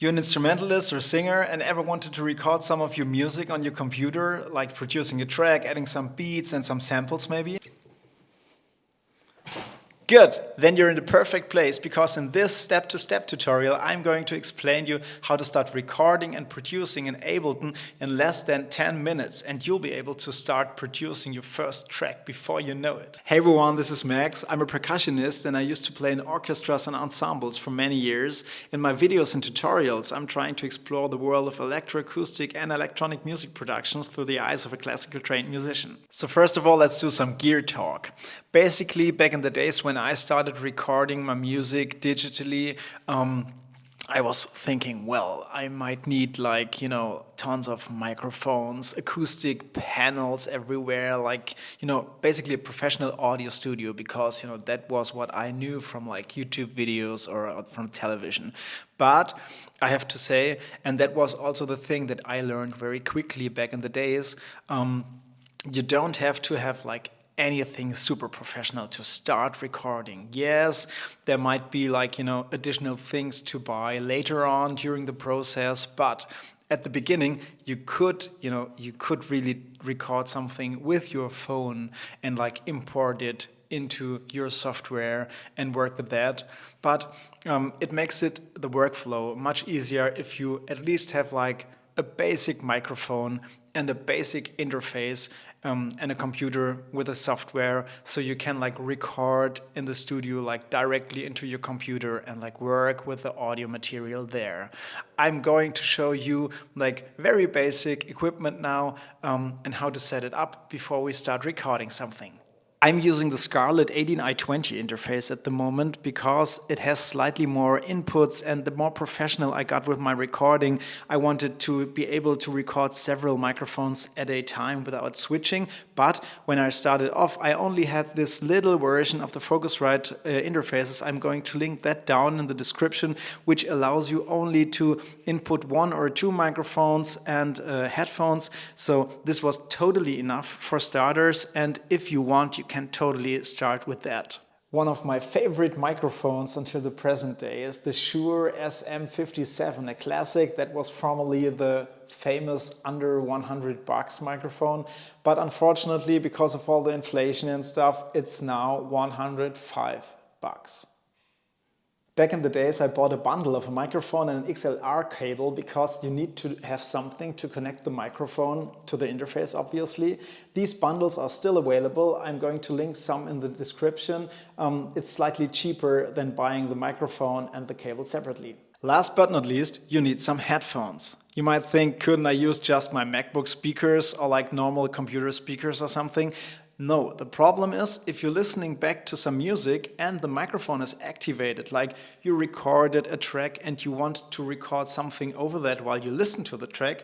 You're an instrumentalist or singer and ever wanted to record some of your music on your computer, like producing a track, adding some beats and some samples maybe? Good, then you're in the perfect place because in this step-to-step tutorial I'm going to explain you how to start recording and producing in Ableton in less than 10 minutes and you'll be able to start producing your first track before you know it. Hey everyone, this is Max. I'm a percussionist and I used to play in orchestras and ensembles for many years. In my videos and tutorials I'm trying to explore the world of electroacoustic and electronic music productions through the eyes of a classical trained musician. So first of all, let's do some gear talk. Basically, back in the days when I started recording my music digitally, I was thinking, well, I might need tons of microphones, acoustic panels everywhere, basically a professional audio studio because, that was what I knew from YouTube videos or from television. But I have to say, and that was also the thing that I learned very quickly back in the days, you don't have to have anything super professional to start recording. Yes, there might be additional things to buy later on during the process, but at the beginning you could really record something with your phone and import it into your software and work with that. But it makes the workflow much easier if you at least have a basic microphone and a basic interface and a computer with a software, so you can record in the studio directly into your computer and work with the audio material there. I'm going to show you very basic equipment now and how to set it up before we start recording something. I'm using the Scarlett 18i20 interface at the moment because it has slightly more inputs, and the more professional I got with my recording, I wanted to be able to record several microphones at a time without switching. But when I started off, I only had this little version of the Focusrite interfaces. I'm going to link that down in the description, which allows you only to input 1 or 2 microphones and headphones. So this was totally enough for starters, and if you want, you can totally start with that. One of my favorite microphones until the present day is the Shure SM57, a classic that was formerly the famous under $100 microphone, but unfortunately because of all the inflation and stuff, it's now $105. Back in the days, I bought a bundle of a microphone and an XLR cable because you need to have something to connect the microphone to the interface, obviously. These bundles are still available. I'm going to link some in the description. It's slightly cheaper than buying the microphone and the cable separately. Last but not least, you need some headphones. You might think, couldn't I use just my MacBook speakers or normal computer speakers or something? No, the problem is if you're listening back to some music and the microphone is activated, like you recorded a track and you want to record something over that while you listen to the track,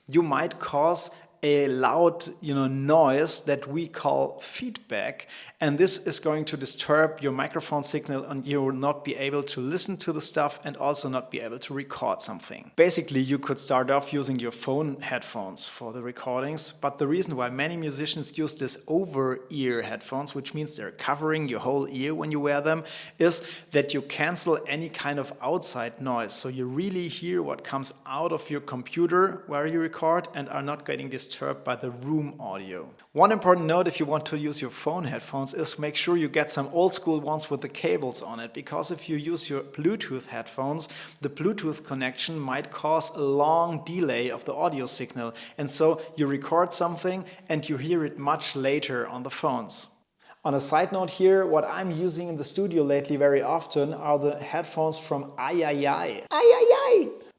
you might cause a loud noise that we call feedback, and this is going to disturb your microphone signal and you will not be able to listen to the stuff and also not be able to record something. Basically, you could start off using your phone headphones for the recordings, but the reason why many musicians use this over-ear headphones, which means they're covering your whole ear when you wear them, is that you cancel any kind of outside noise. So you really hear what comes out of your computer where you record and are not getting disturbed by the room audio. One important note if you want to use your phone headphones is make sure you get some old school ones with the cables on it, because if you use your Bluetooth headphones, the Bluetooth connection might cause a long delay of the audio signal, and so you record something and you hear it much later on the phones. On a side note here, what I'm using in the studio lately very often are the headphones from Ai,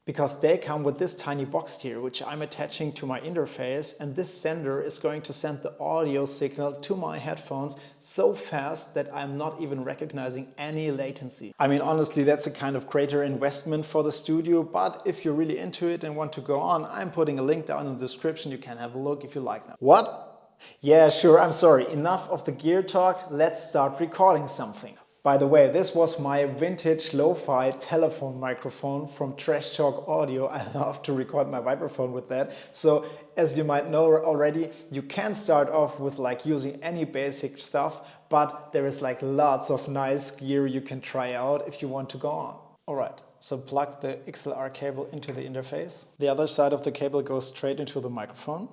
because they come with this tiny box here, which I'm attaching to my interface, and this sender is going to send the audio signal to my headphones so fast that I'm not even recognizing any latency. I mean, honestly, that's a kind of greater investment for the studio, but if you're really into it and want to go on, I'm putting a link down in the description. You can have a look if you like them. What? Yeah, sure, I'm sorry. Enough of the gear talk. Let's start recording something. By the way, this was my vintage lo-fi telephone microphone from Trash Talk Audio. I love to record my vibraphone with that. So as you might know already, you can start off with using any basic stuff, but there is lots of nice gear you can try out if you want to go on. All right, So plug the XLR cable into the interface. The other side of the cable goes straight into the microphone.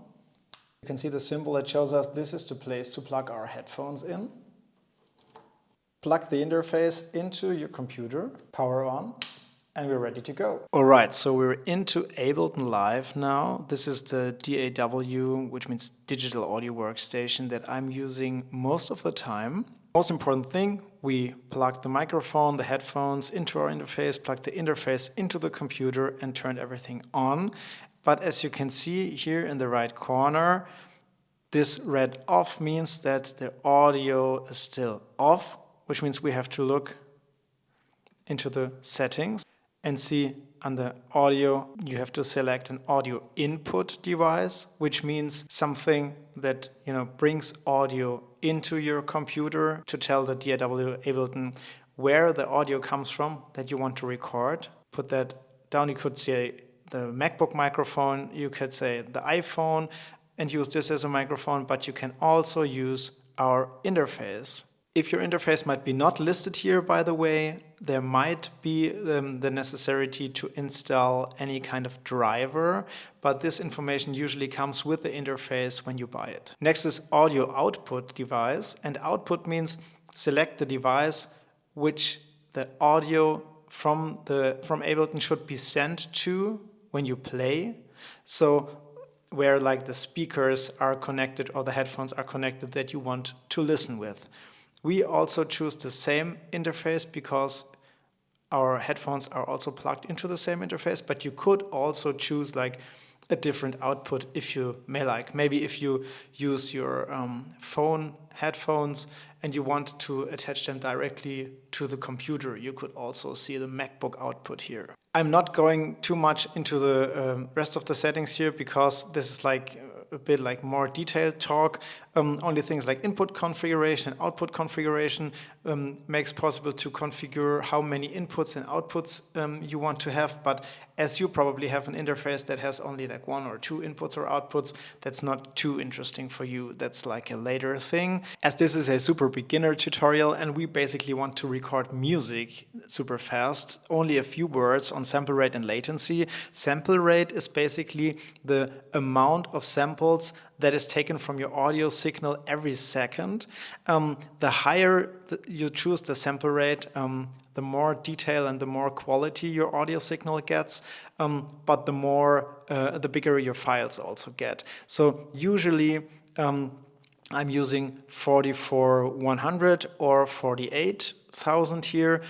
You can see the symbol that shows us this is the place to plug our headphones in. Plug the interface into your computer, power on, and we're ready to go. Alright, so we're into Ableton Live now. This is the DAW, which means Digital Audio Workstation, that I'm using most of the time. Most important thing, we plug the microphone, the headphones into our interface, plug the interface into the computer and turn everything on. But as you can see here in the right corner, this red off means that the audio is still off, which means we have to look into the settings and see under audio, you have to select an audio input device, which means something that brings audio into your computer to tell the DAW Ableton where the audio comes from that you want to record. Put that down. You could say the MacBook microphone, you could say the iPhone and use this as a microphone, but you can also use our interface. If your interface might be not listed here, by the way, there might be the necessity to install any kind of driver, but this information usually comes with the interface when you buy it. Next is audio output device, and output means select the device which the audio from Ableton should be sent to when you play. So where like the speakers are connected or the headphones are connected that you want to listen with. We also choose the same interface because our headphones are also plugged into the same interface, but you could also choose like a different output if you may like. Maybe if you use your phone headphones and you want to attach them directly to the computer, you could also see the MacBook output here. I'm not going too much into the rest of the settings here because this is like a bit like more detailed talk. Only things like input configuration and output configuration makes possible to configure how many inputs and outputs you want to have. But as you probably have an interface that has only like 1 or 2 inputs or outputs, that's not too interesting for you. That's like a later thing. As this is a super beginner tutorial and we basically want to record music super fast, only a few words on sample rate and latency. Sample rate is basically the amount of samples that is taken from your audio signal every second. The higher you choose the sample rate, the more detail and the more quality your audio signal gets, but the bigger your files also get. So usually I'm using 44,100 or 48,000 here.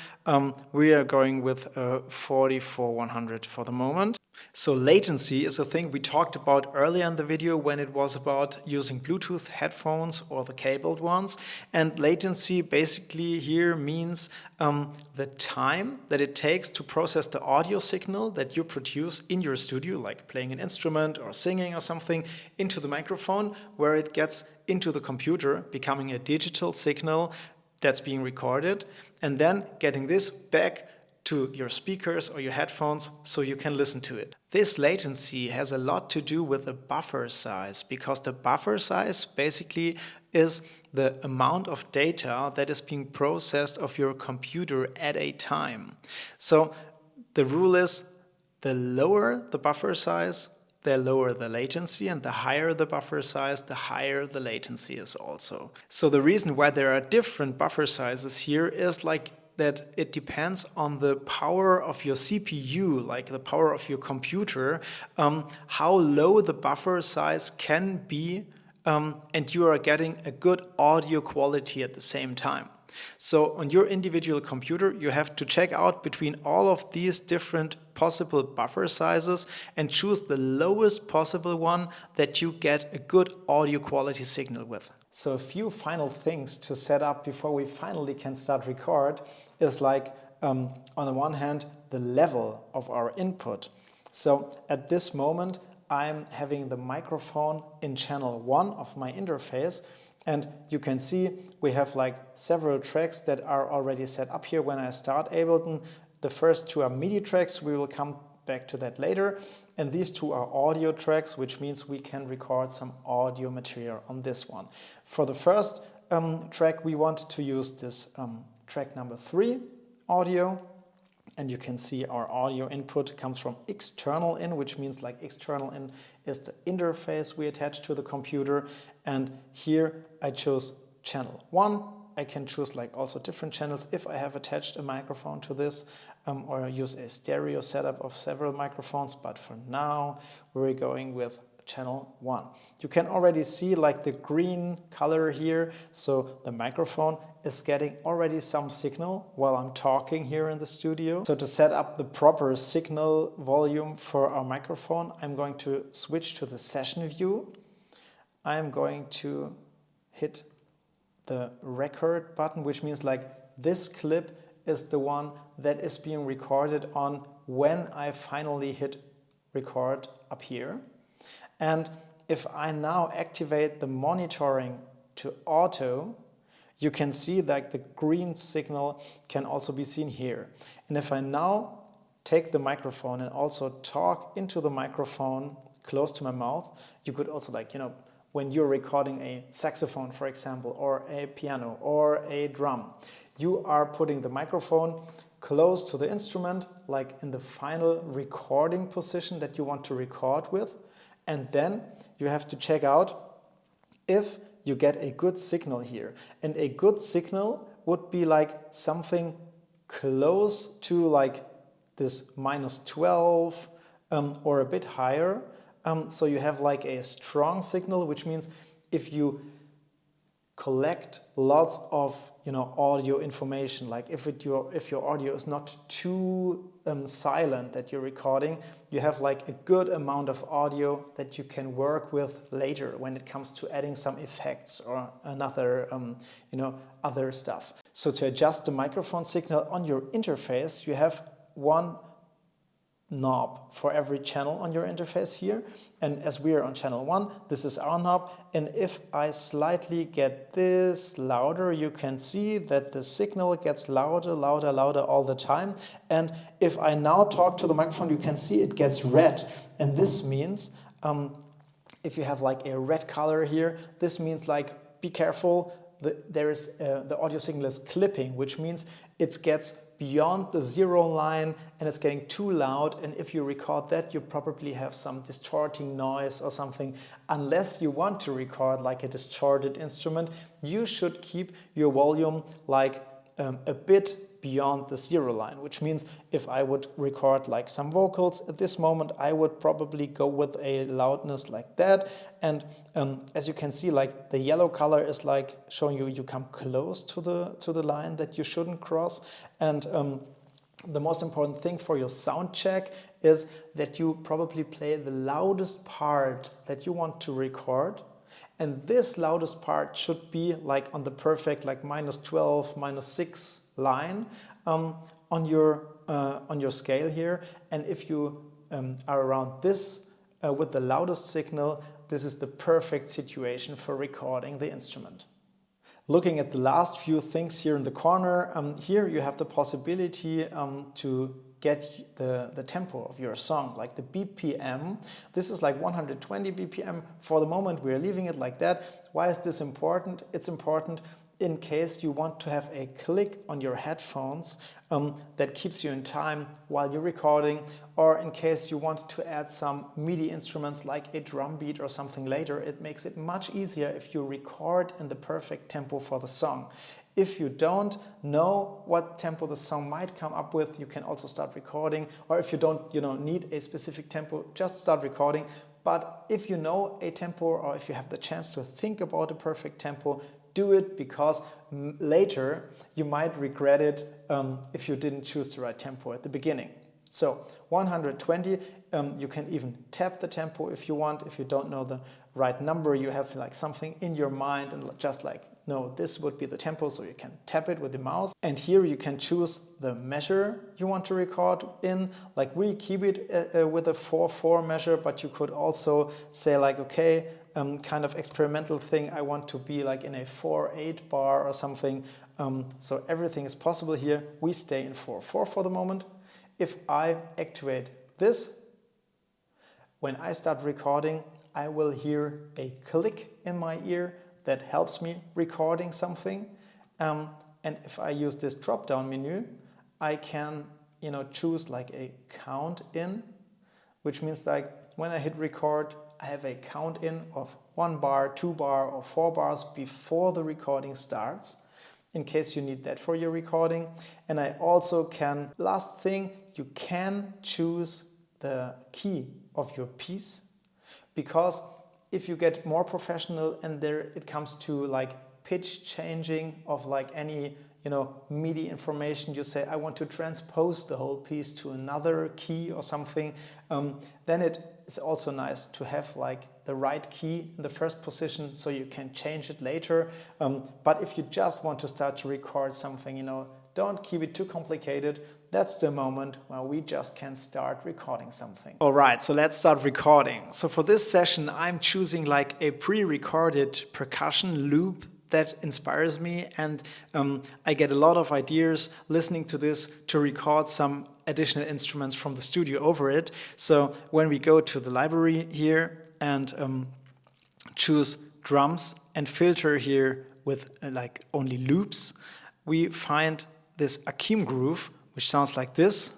We are going with 44,100 for the moment. So latency is a thing we talked about earlier in the video when it was about using Bluetooth headphones or the cabled ones. And latency basically here means the time that it takes to process the audio signal that you produce in your studio, like playing an instrument or singing or something, into the microphone, where it gets into the computer, becoming a digital signal that's being recorded, and then getting this back to your speakers or your headphones so you can listen to it. This latency has a lot to do with the buffer size, because the buffer size basically is the amount of data that is being processed of your computer at a time. So the rule is the lower the buffer size, the lower the latency, and the higher the buffer size, the higher the latency is also. So the reason why there are different buffer sizes here is like that it depends on the power of your CPU, like the power of your computer, how low the buffer size can be, and you are getting a good audio quality at the same time. So on your individual computer, you have to check out between all of these different possible buffer sizes and choose the lowest possible one that you get a good audio quality signal with. So a few final things to set up before we finally can start record is like, on the one hand, the level of our input. So at this moment, I'm having the microphone in channel 1 of my interface, and you can see we have like several tracks that are already set up here when I start Ableton. The first 2 are MIDI tracks, we will come back to that later. And these 2 are audio tracks, which means we can record some audio material on this one. For the first track, we want to use this track number 3 audio. And you can see our audio input comes from external in, which means like external in is the interface we attach to the computer. And here I chose channel 1. I can choose like also different channels if I have attached a microphone to this, or use a stereo setup of several microphones. But for now, we're going with channel 1. You can already see like the green color here, so the microphone is getting already some signal while I'm talking here in the studio. So to set up the proper signal volume for our microphone, I'm going to switch to the session view. I'm going to hit the record button, which means like this clip is the one that is being recorded on when I finally hit record up here. And if I now activate the monitoring to auto, you can see that the green signal can also be seen here. And if I now take the microphone and also talk into the microphone close to my mouth, you could also like, when you're recording a saxophone, for example, or a piano or a drum, you are putting the microphone close to the instrument, like in the final recording position that you want to record with. And then you have to check out if you get a good signal here. And a good signal would be like something close to like this -12 or a bit higher. So you have like a strong signal, which means if you collect lots of audio information, like if your audio is not too silent that you're recording, you have like a good amount of audio that you can work with later when it comes to adding some effects or another other stuff. So to adjust the microphone signal on your interface, you have one knob for every channel on your interface here. And as we are on channel 1, this is our knob. And if I slightly get this louder, you can see that the signal gets louder, louder, louder all the time. And if I now talk to the microphone, you can see it gets red. And this means, if you have like a red color here, this means like, be careful, the audio signal is clipping, which means it gets beyond the 0 line and it's getting too loud. And if you record that, you probably have some distorting noise or something. Unless you want to record like a distorted instrument, you should keep your volume like a bit beyond the 0 line, which means if I would record like some vocals at this moment, I would probably go with a loudness like that. And as you can see, like the yellow color is like showing you come close to the line that you shouldn't cross. And the most important thing for your sound check is that you probably play the loudest part that you want to record. And this loudest part should be like on the perfect like -12, -6 line on your scale here. And if you are around this with the loudest signal, this is the perfect situation for recording the instrument. Looking at the last few things here in the corner, here you have the possibility to get the tempo of your song, like the BPM. This is like 120 BPM. For the moment, we're leaving it like that. Why is this important? It's important in case you want to have a click on your headphones that keeps you in time while you're recording, or in case you want to add some MIDI instruments like a drum beat or something later. It makes it much easier if you record in the perfect tempo for the song. If you don't know what tempo the song might come up with, you can also start recording. Or if you don't need a specific tempo, just start recording. But if you know a tempo, or if you have the chance to think about a perfect tempo, do it, because later you might regret it if you didn't choose the right tempo at the beginning. So 120, you can even tap the tempo if you want. If you don't know the right number, you have like something in your mind and just like, no, this would be the tempo, so you can tap it with the mouse. And here you can choose the measure you want to record in. Like we keep it with a 4/4 measure, but you could also say like, okay, kind of experimental thing, I want to be like in a 4/8 bar or something. So everything is possible here. We stay in 4/4 for the moment. If I activate this, when I start recording, I will hear a click in my ear that helps me recording something. And if I use this drop-down menu, I can choose like a count in, which means like when I hit record, I have a count in of 1 bar, 2 bar, or 4 bars before the recording starts, in case you need that for your recording. And I also can, last thing, you can choose the key of your piece, because if you get more professional and there it comes to like pitch changing of like any MIDI information, you say I want to transpose the whole piece to another key or something, then it is also nice to have like the right key in the first position so you can change it later. But if you just want to start to record something, don't keep it too complicated. That's the moment where we just can start recording something. All right, so let's start recording. So for this session, I'm choosing like a pre-recorded percussion loop that inspires me, and I get a lot of ideas listening to this to record some additional instruments from the studio over it. So when we go to the library here and choose drums and filter here with like only loops, we find this Akim groove, which sounds like this.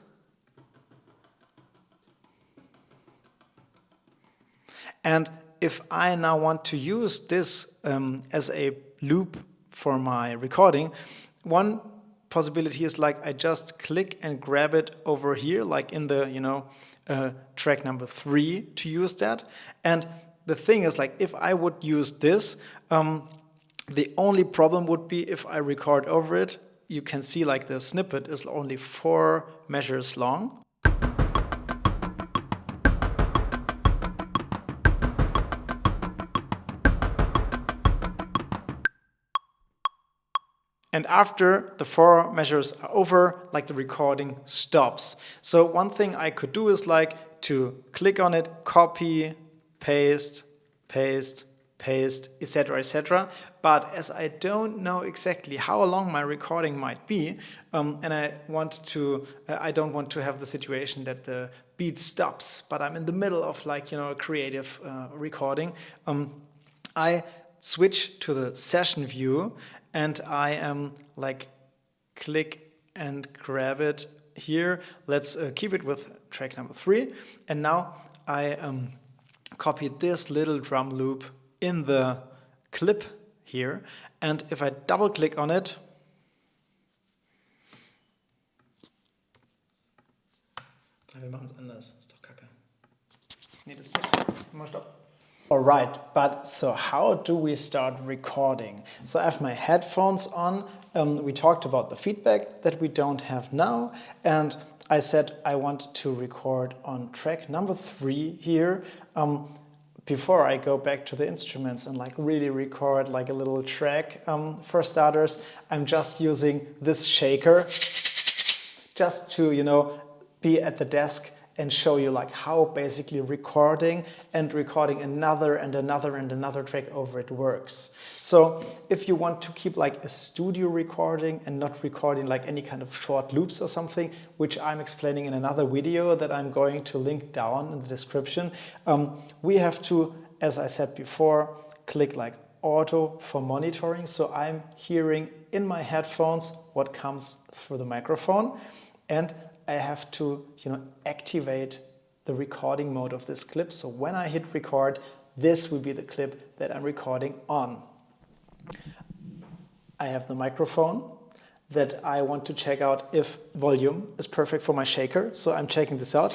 And if I now want to use this as a loop for my recording, one possibility is like I just click and grab it over here, like in the track number 3 to use that. And the thing is, like, if I would use this, the only problem would be if I record over it. You can see like the snippet is only 4 measures long. And after the 4 measures are over, like the recording stops. So one thing I could do is like to click on it, copy, paste, paste, paste, etc., etc. But as I don't know exactly how long my recording might be, and I don't want to have the situation that the beat stops, but I'm in the middle of like a creative recording, I switch to the session view and I am like click and grab it here. Let's keep it with track number 3. And now I copy this little drum loop in the clip here. And if I double click on it, wir machen es anders, ist doch kacke. Nee, das ist nichts. Mal stopp. All right, but so how do we start recording? So I have my headphones on. We talked about the feedback that we don't have now. And I said I want to record on track number 3 here. Before I go back to the instruments and like really record like a little track, for starters, I'm just using this shaker just to, be at the desk and show you like how basically recording another and another and another track over it works. So if you want to keep like a studio recording and not recording like any kind of short loops or something, which I'm explaining in another video that I'm going to link down in the description, we have to, as I said before, click like auto for monitoring. So I'm hearing in my headphones what comes through the microphone, and I have to activate the recording mode of this clip. So when I hit record, this will be the clip that I'm recording on. I have the microphone that I want to check out if volume is perfect for my shaker. So I'm checking this out.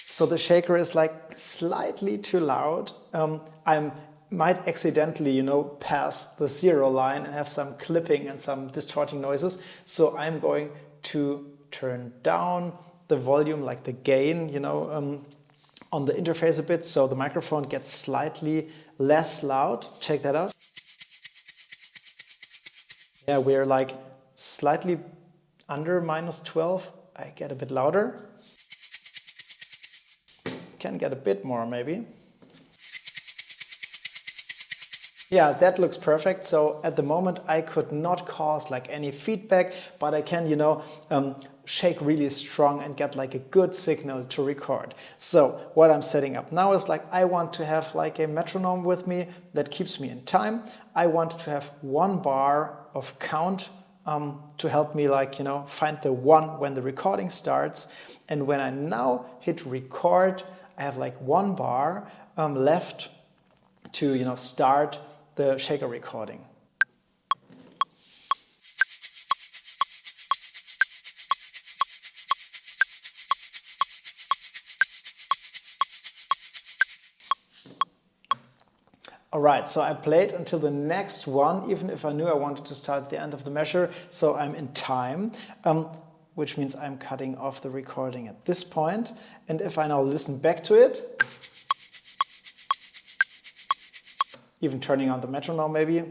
So the shaker is like slightly too loud. I might accidentally, pass the 0 line and have some clipping and some distorting noises. So I'm going to turn down the volume, like the gain, on the interface a bit, so the microphone gets slightly less loud. Check that out. Yeah, we're like slightly under -12. I get a bit louder. Can get a bit more maybe. Yeah, that looks perfect. So at the moment I could not cause like any feedback, but I can, shake really strong and get like a good signal to record. So what I'm setting up now is like I want to have like a metronome with me that keeps me in time. I want to have 1 bar of count to help me find the one when the recording starts. And when I now hit record, I have like 1 bar left to start the shaker recording. Alright, so I played until the next one, even if I knew I wanted to start at the end of the measure, so I'm in time, which means I'm cutting off the recording at this point. And if I now listen back to it, even turning on the metronome maybe,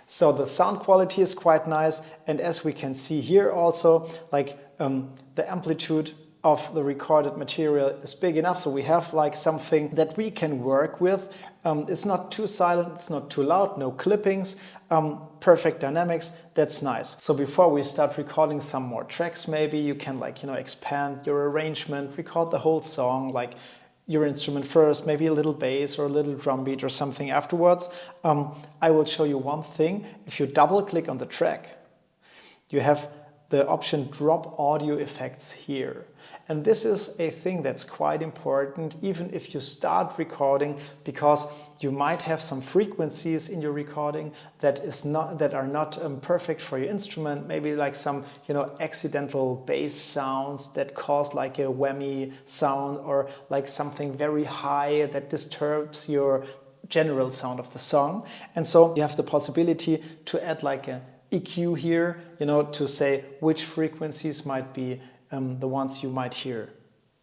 so the sound quality is quite nice, and as we can see here also, the amplitude of the recorded material is big enough, so we have something that we can work with. It's not too silent, it's not too loud, no clippings, perfect dynamics, that's nice. So before we start recording some more tracks, maybe you can expand your arrangement, record the whole song, your instrument first, maybe a little bass or a little drum beat or something afterwards. I will show you one thing. If you double click on the track, you have the option drop audio effects here. And this is a thing that's quite important even if you start recording, because you might have some frequencies in your recording that are not perfect for your instrument. Maybe some accidental bass sounds that cause a whammy sound, or something very high that disturbs your general sound of the song. And so you have the possibility to add a EQ here, to say which frequencies might be the ones you might hear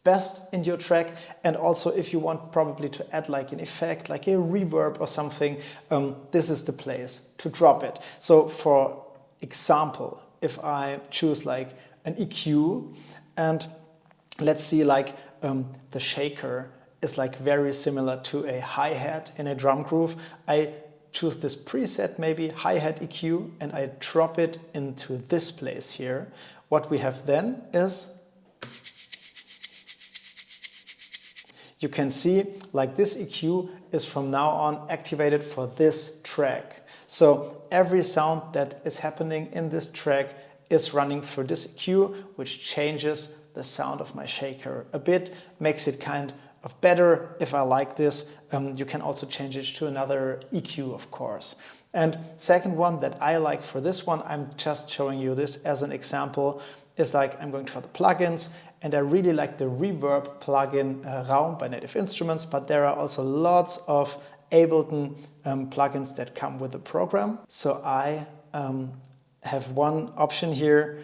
best in your track. And also if you want probably to add an effect, a reverb or something, this is the place to drop it. So for example, if I choose an EQ, and let's see the shaker is very similar to a hi-hat in a drum groove, I choose this preset, maybe hi-hat EQ, and I drop it into this place here. What we have then is, you can see this EQ is from now on activated for this track. So every sound that is happening in this track is running through this EQ, which changes the sound of my shaker a bit, makes it kind of better. If I like this, you can also change it to another EQ, of course. And second one that I like for this one, I'm just showing you this as an example, is I'm going for the plugins, and I really like the reverb plugin Raum by Native Instruments, but there are also lots of Ableton plugins that come with the program. So I have one option here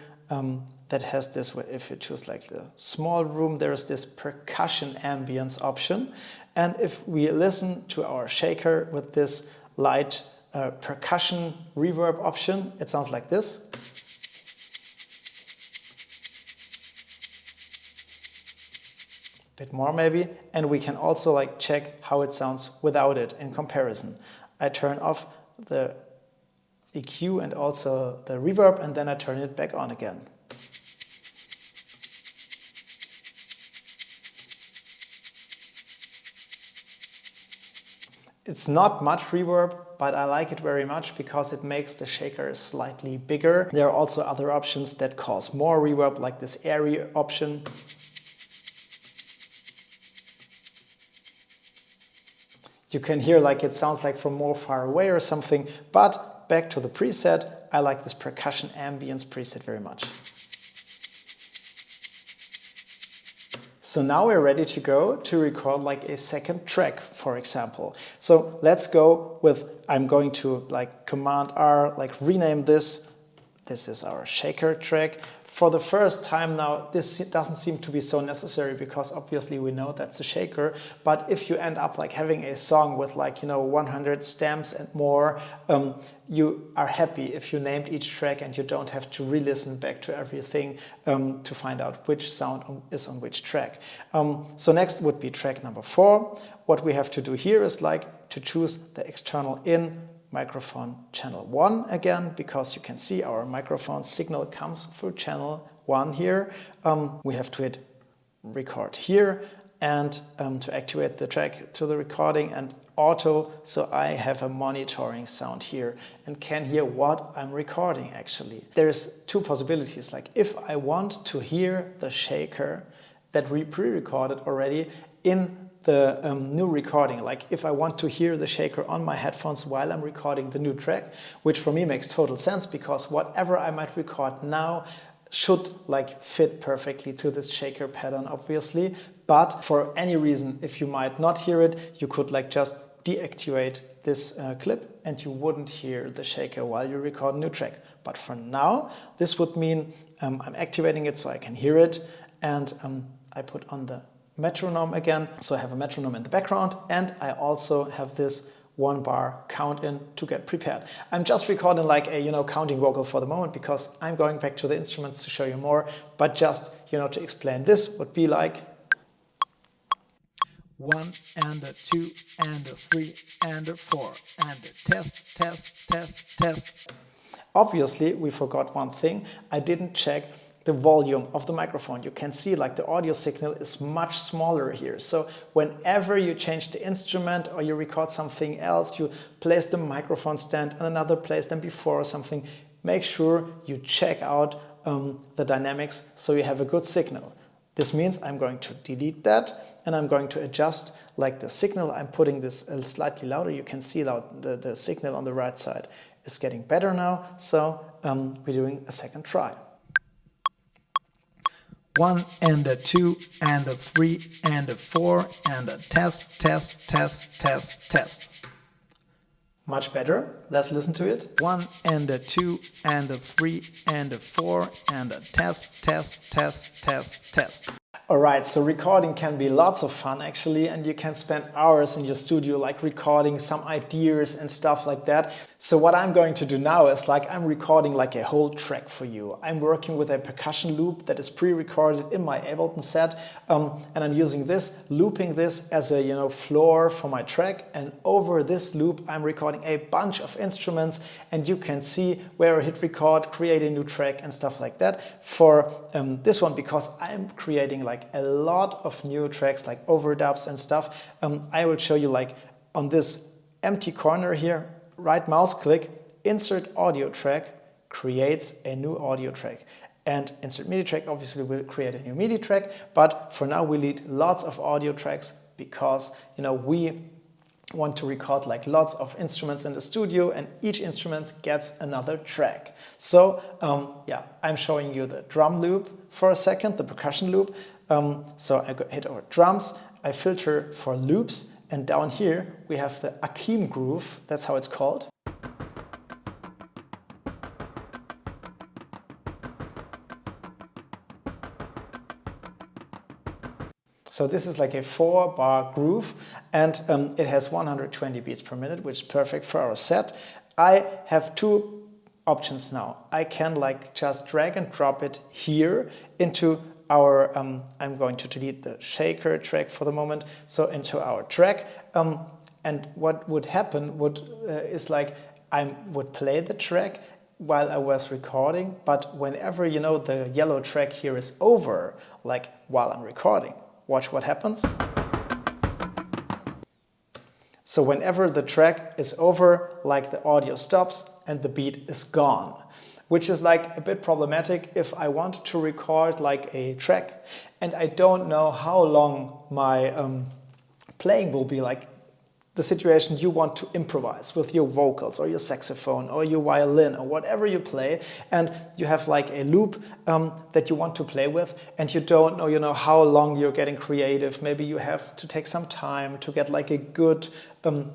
that has this, if you choose the small room, there is this percussion ambience option. And if we listen to our shaker with this light percussion reverb option, it sounds like this. Bit more maybe, and we can also check how it sounds without it in comparison. I turn off the EQ and also the reverb, and then I turn it back on again. It's not much reverb, but I like it very much because it makes the shaker slightly bigger. There are also other options that cause more reverb, like this airy option. You can hear it sounds from more far away or something, but back to the preset, I like this percussion ambience preset very much. So now we're ready to go to record a second track, for example. So let's go with, I'm going to Command R, rename this. This is our shaker track. For the first time now, this doesn't seem to be so necessary because obviously we know that's a shaker. But if you end up having a song with 100 stems and more, you are happy if you named each track and you don't have to re-listen back to everything to find out which sound is on which track. So next would be track number 4. What we have to do here is to choose the external in microphone channel 1 again, because you can see our microphone signal comes through channel 1 here. We have to hit record here and to activate the track to the recording, and auto, so I have a monitoring sound here and can hear what I'm recording actually. There's two possibilities, like if I want to hear the shaker that we pre-recorded already in the new recording, like if I want to hear the shaker on my headphones while I'm recording the new track, which for me makes total sense because whatever I might record now should like fit perfectly to this shaker pattern, obviously. But for any reason, if you might not hear it, you could like just deactivate this clip and you wouldn't hear the shaker while you record a new track. But for now, this would mean I'm activating it so I can hear it, and I put on the metronome again, so I have a metronome in the background, and I also have this 1 bar count in to get prepared. I'm just recording like a counting vocal for the moment because I'm going back to the instruments to show you more, but just to explain, this would be like 1 and a 2 and a 3 and a 4 and a test, test, test, test. Obviously, we forgot one thing. I didn't check the volume of the microphone. You can see like the audio signal is much smaller here. So whenever you change the instrument or you record something else, you place the microphone stand in another place than before or something, make sure you check out the dynamics so you have a good signal. This means I'm going to delete that and I'm going to adjust like the signal. I'm putting this slightly louder. You can see that the signal on the right side is getting better now. So we're doing a second try. 1 and a 2 and a 3 and a 4 and a test, test, test, test, test. Much better. Let's listen to it. 1 and a 2 and a 3 and a 4 and a test, test, test, test, test. Alright, so recording can be lots of fun actually, and you can spend hours in your studio like recording some ideas and stuff like that. So what I'm going to do now is like I'm recording like a whole track for you. I'm working with a percussion loop that is pre-recorded in my Ableton set, and I'm using this, looping this as a floor for my track, and over this loop I'm recording a bunch of instruments, and you can see where I hit record, create a new track and stuff like that. For this one, because I'm creating like a lot of new tracks like overdubs and stuff, I will show you like on this empty corner here, right mouse click, insert audio track, creates a new audio track. And insert MIDI track obviously will create a new MIDI track, but for now we need lots of audio tracks because we want to record like lots of instruments in the studio and each instrument gets another track. So yeah, I'm showing you the drum loop for a second, the percussion loop. So I hit over drums, I filter for loops, and down here we have the Akim groove, that's how it's called. So this is like a 4-bar groove, and it has 120 beats per minute, which is perfect for our set. I have two options now. I can like just drag and drop it here into our, I'm going to delete the shaker track for the moment, so into our track. And what would happen is like I would play the track while I was recording, but whenever the yellow track here is over, like while I'm recording, watch what happens. So whenever the track is over, like the audio stops and the beat is gone, which is like a bit problematic if I want to record like a track and I don't know how long my playing will be, like the situation you want to improvise with your vocals or your saxophone or your violin or whatever you play, and you have like a loop that you want to play with and you don't know, how long you're getting creative. Maybe you have to take some time to get like a good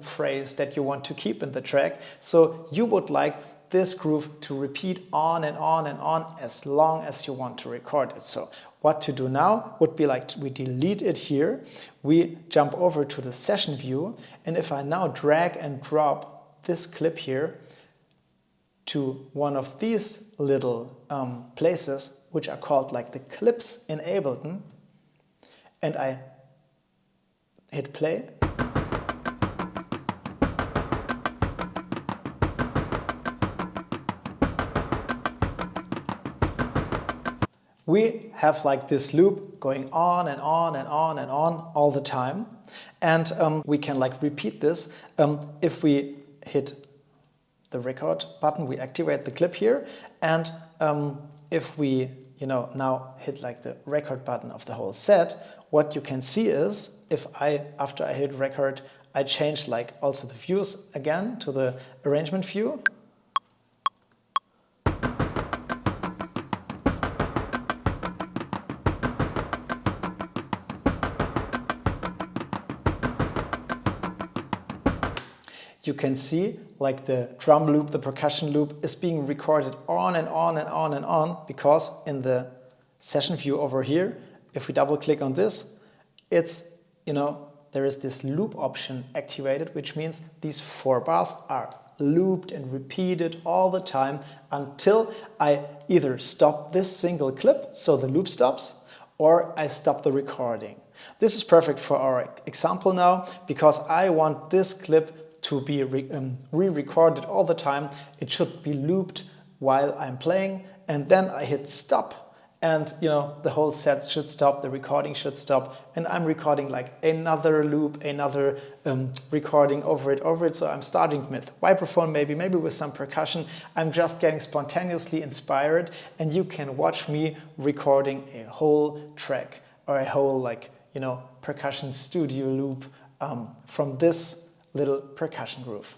phrase that you want to keep in the track. So you would like this groove to repeat on and on and on as long as you want to record it. So what to do now would be like we delete it here, we jump over to the session view, and if I now drag and drop this clip here to one of these little places, which are called like the clips in Ableton, and I hit play, we have like this loop going on and on and on and on all the time. And we can like repeat this. If we hit the record button, we activate the clip here. And if we now hit like the record button of the whole set, what you can see is after I hit record, I change like also the views again to the arrangement view. You can see like the drum loop, the percussion loop is being recorded on and on and on and on, because in the session view over here, if we double click on this, it's, there is this loop option activated, which means these 4 bars are looped and repeated all the time until I either stop this single clip, so the loop stops, or I stop the recording. This is perfect for our example now, because I want this clip to be re-recorded all the time. It should be looped while I'm playing, and then I hit stop, and the whole set should stop, the recording should stop, and I'm recording like another loop, another recording over it. So I'm starting with vibraphone, maybe with some percussion. I'm just getting spontaneously inspired, and you can watch me recording a whole track or a whole percussion studio loop from this little percussion groove.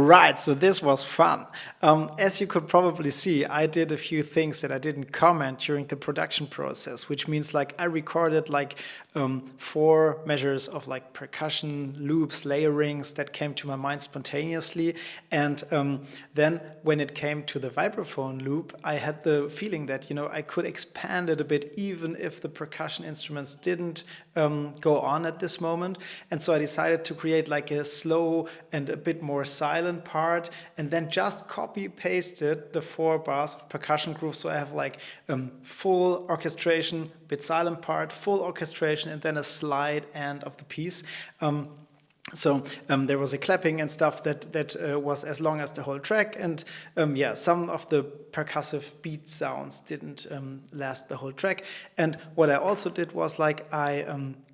Right, so this was fun. As you could probably see, I did a few things that I didn't comment during the production process, which means like I recorded like 4 measures of like percussion, loops, layerings that came to my mind spontaneously. And then when it came to the vibraphone loop, I had the feeling that, you know, I could expand it a bit even if the percussion instruments didn't go on at this moment. And so I decided to create like a slow and a bit more silent part, and then just copy pasted the 4 bars of percussion grooves. So I have like full orchestration, bit silent part, full orchestration, and then a slide end of the piece. So there was a clapping and stuff that was as long as the whole track, and yeah, some of the percussive beat sounds didn't last the whole track. And what I also did was like I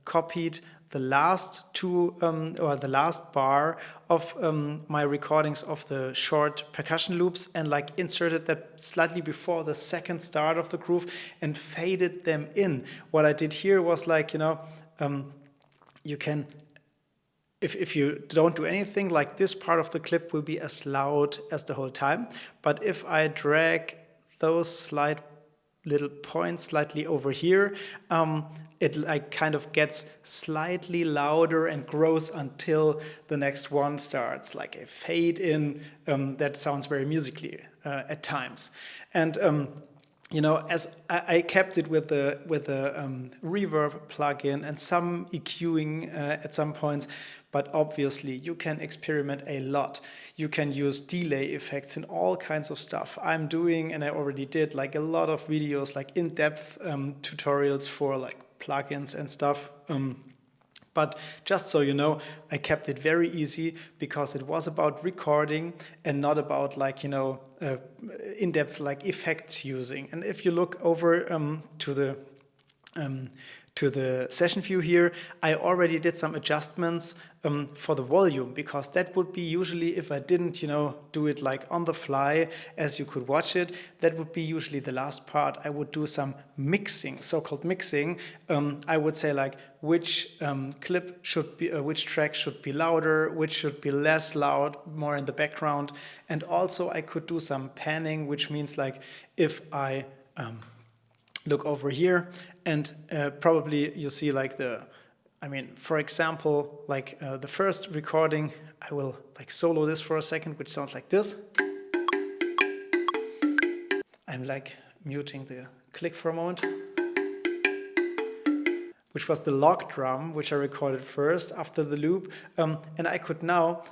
copied the last 2 or the last bar of my recordings of the short percussion loops and like inserted that slightly before the second start of the groove and faded them in. What I did here was like, you know, you can, if you don't do anything, like this part of the clip will be as loud as the whole time. But if I drag those slight little points slightly over here, it like kind of gets slightly louder and grows until the next one starts, like a fade in that sounds very musically at times. And you know, as I kept it with the reverb plugin and some EQing at some points, but obviously you can experiment a lot. You can use delay effects and all kinds of stuff. I'm doing, and I already did, like a lot of videos, like in-depth tutorials for like plugins and stuff. But just so you know, I kept it very easy because it was about recording and not about like, you know, in-depth like effects using. And if you look over to the session view here, I already did some adjustments for the volume, because that would be usually, if I didn't, you know, do it like on the fly as you could watch it, that would be usually the last part. I would do some mixing, so-called mixing. I would say like which clip should be, which track should be louder, which should be less loud, more in the background. And also I could do some panning, which means like if I look over here and probably you see like I mean, for example, like the first recording, I will like solo this for a second, which sounds like this. I'm like muting the click for a moment, which was the log drum, which I recorded first after the loop. And I could now,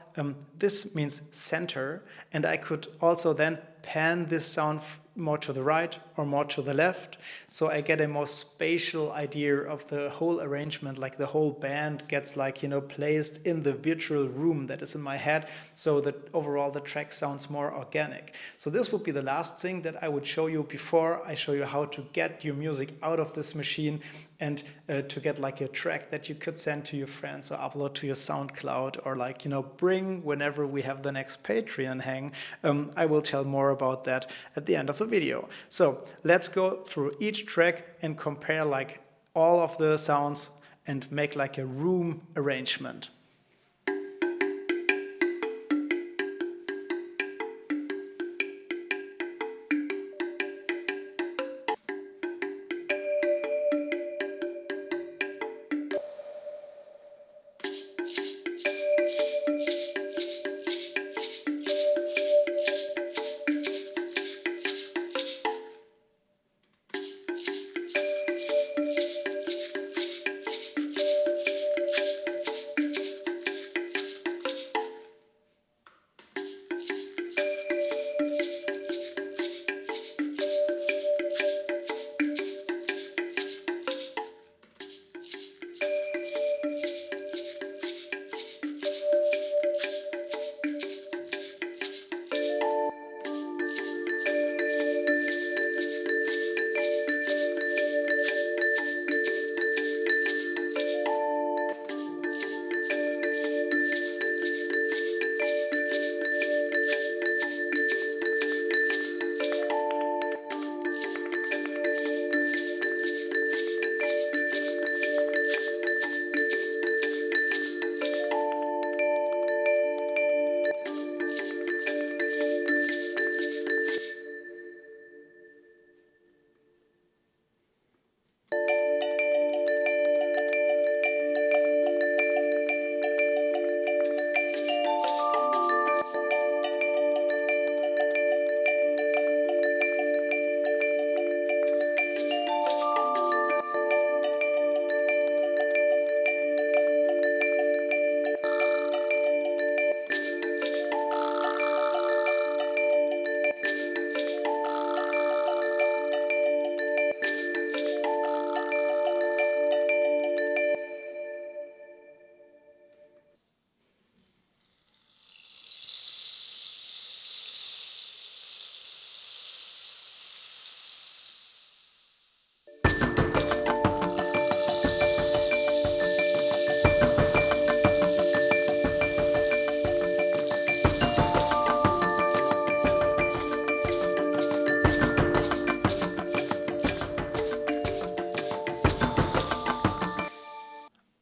this means center, and I could also then pan this sound more to the right or more to the left, so I get a more spatial idea of the whole arrangement, like the whole band gets like, you know, placed in the virtual room that is in my head, so that overall the track sounds more organic. So this would be the last thing that I would show you before I show you how to get your music out of this machine and to get like a track that you could send to your friends or upload to your SoundCloud, or like, you know, bring whenever we have the next Patreon hang. I will tell more about that at the end of the video. So let's go through each track and compare like all of the sounds and make like a room arrangement.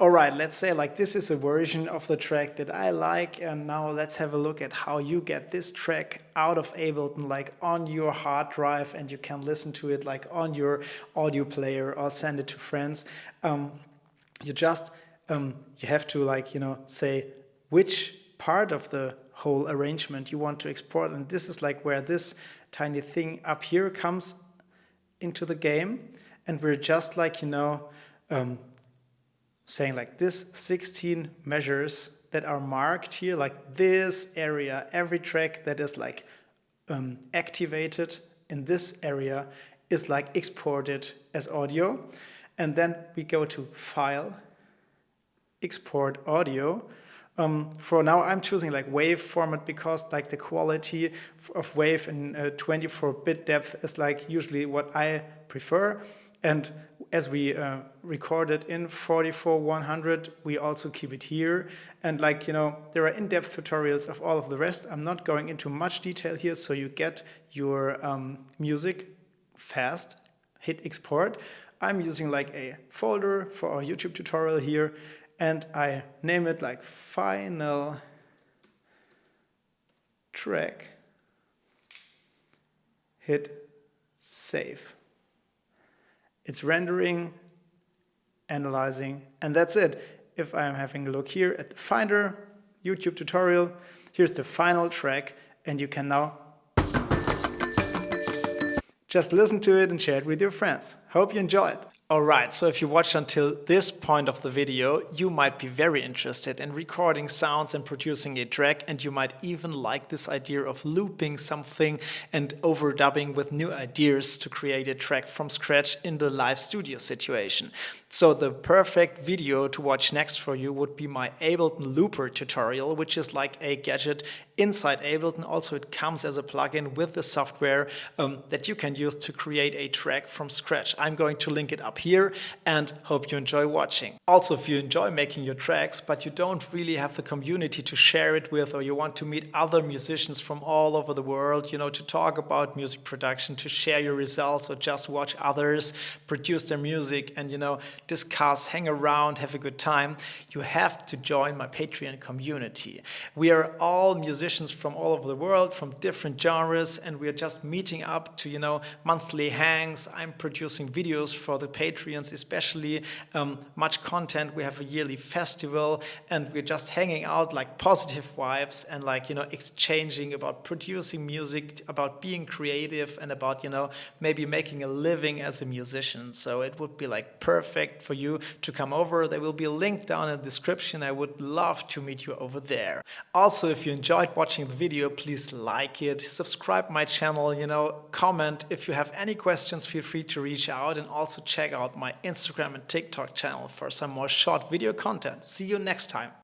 All right, let's say like this is a version of the track that I like, and now let's have a look at how you get this track out of Ableton, like on your hard drive, and you can listen to it like on your audio player or send it to friends. You just you have to like, you know, say which part of the whole arrangement you want to export, and this is like where this tiny thing up here comes into the game, and we're just like, you know, saying like this 16 measures that are marked here, like this area, every track that is like activated in this area is like exported as audio. And then we go to File, Export Audio. For now, I'm choosing like WAV format because like the quality of WAV in 24-bit depth is like usually what I prefer. And as we record it in 44-100, we also keep it here. And like, you know, there are in-depth tutorials of all of the rest. I'm not going into much detail here, so you get your music fast. Hit export. I'm using like a folder for our YouTube tutorial here, and I name it like final track. Hit save. It's rendering, analyzing, and that's it. If I'm having a look here at the Finder YouTube tutorial, here's the final track, and you can now just listen to it and share it with your friends. Hope you enjoyed. Alright, so if you watched until this point of the video, you might be very interested in recording sounds and producing a track, and you might even like this idea of looping something and overdubbing with new ideas to create a track from scratch in the live studio situation. So the perfect video to watch next for you would be my Ableton Looper tutorial, which is like a gadget inside Ableton. Also, it comes as a plugin with the software that you can use to create a track from scratch. I'm going to link it up here and hope you enjoy watching. Also, if you enjoy making your tracks, but you don't really have the community to share it with, or you want to meet other musicians from all over the world, you know, to talk about music production, to share your results, or just watch others produce their music and, you know, discuss, hang around, have a good time, you have to join my Patreon community. We are all musicians from all over the world, from different genres, and we are just meeting up to, you know, monthly hangs. I'm producing videos for the Patreons, especially much content. We have a yearly festival, and we're just hanging out like positive vibes and like, you know, exchanging about producing music, about being creative, and about, you know, maybe making a living as a musician. So it would be like perfect for you to come over. There will be a link down in the description. I would love to meet you over there. Also, if you enjoyed watching the video, please like it, subscribe my channel, you know, comment. If you have any questions, feel free to reach out, and also check out my Instagram and TikTok channel for some more short video content. See you next time.